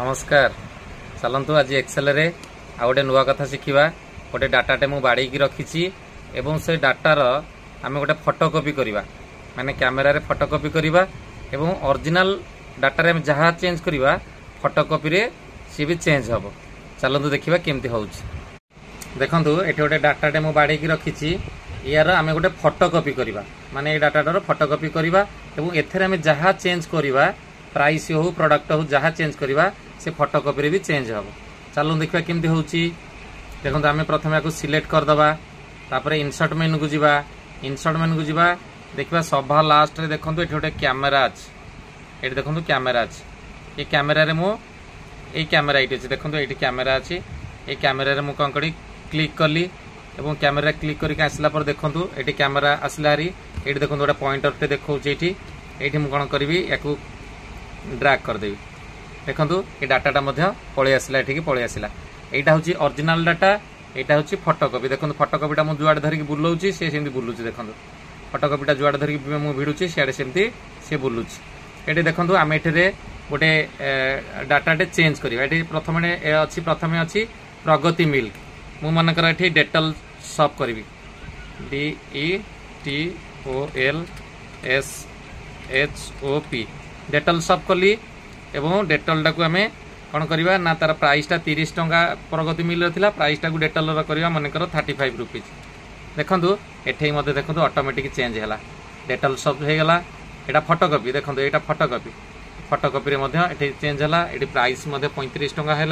नमस्कार चलतु आज एक्सेल रे आ गोटे नुआ कथा शिखा गोटे डाटाटे मु बाड़ी रखी एवं से डाटार आम गोटे फटोकपी करवा माने कैमेरा रे फटोकपी करवा एवं ओरिजिनल डाटा रे जहाँ चेंज करवा फटोकपी रे सी भी चेंज हम चलतु देखा केमती हो देखु ये गोटे डाटाटे मु बाड़ी रखी यार आम गोटे फटोकपी करवा माने डाटाटार फटोकपी करवा एवं एथेर आम जहाँ चेंज करवा प्राइस हो प्रोडक्ट हो जहाँ चेंज करवा से फटोकपी भी चेंज हम चलो देखा केमती हो देखो आम प्रथम या सिलेक्ट करदे तापर इनसर्ट मेनू को जीवा इनसर्ट मेनू को जीवा देखा सभा लास्ट रे देखो ये गोटे कैमेरा अच्छे ये देखो कैमेरा अच्छे ये कैमेरा रे मु ये कैमेरा ये अच्छे देखो ये कैमेरा अच्छे ये कैमेरा रे मु कौन करी क्लिक कली एवं कैमेरा क्लिक करके आसला पर देखो ये कैमेरा आसला हारी ये देखो गोटे पॉइंटर टे देखो ये कौन करी या ड्रैग करदेवी देखो ये डाटाटा पलि आसला ये पलि आसला यहाँ हूँ ओरिजिनल डाटा यहाँ हूँ फटोकपी देखो फटोकपीटा मुझे जुआड़े धरिकी बुलाऊँगी सी सेमती बुलूची देखो फटोकपीटा जुआड़े धरिकी मुझे भिड़ुची सियाड़े सेमती सी बुलूची ये देखो आम ये गोटे डाटाटे चेंज करवा ये प्रथम अच्छी प्रगति मिल्क मु मनकर ये डेटल सॉप करी DETOLSHOP डेटल सॉप कली एवं डेटलटा को आम कौन करवा ना तार प्राइसटा 30 टंका प्रगति मिल रहा प्राइसटा को डेटल करवा मनकर 35 रुपीज देखो ये देखो ऑटोमेटिक चेंज है डेटल सॉप होगा यहाँ फटोकपी देखो यहाँ फटोकपी ये चेंज है ये प्राइस 35 टंका है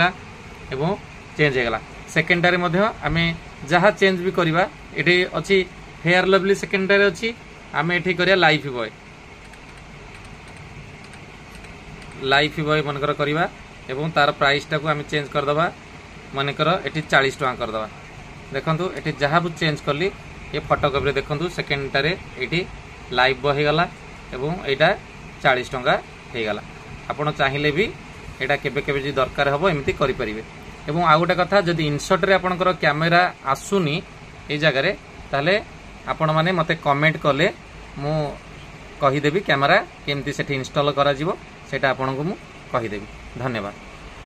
एवं चेंज होगा सेकेंडरी आम जहाँ चेंज भी करवा ये अच्छी फेयर लवली सेकेंडरी अच्छी आम ये कर लाइफ बॉय मनकर करवा एवं तार प्राइसटा को आम चेंज करदे मनकर ये 40 टंका करदे देखो ये जहाँ भी चेंज कली ये फटोकपी देखो सेकेंडटारे ये लाइफ बॉय होगला एवं यहाँ 40 टंका होगला आपड़ चाहिए भी यहाँ केबे दरकार हम एमती करें एवं आउ गोटे कथा जदि इनसर्ट रे आपणकर कैमेरा आसुनी ये जगह ताहले आपण माने मते कमेंट कले मु कहीदेवी कैमेरा केमती सेठी इंस्टॉल करा जीवो सेटा आपनको मु कहीदेवी धन्यवाद।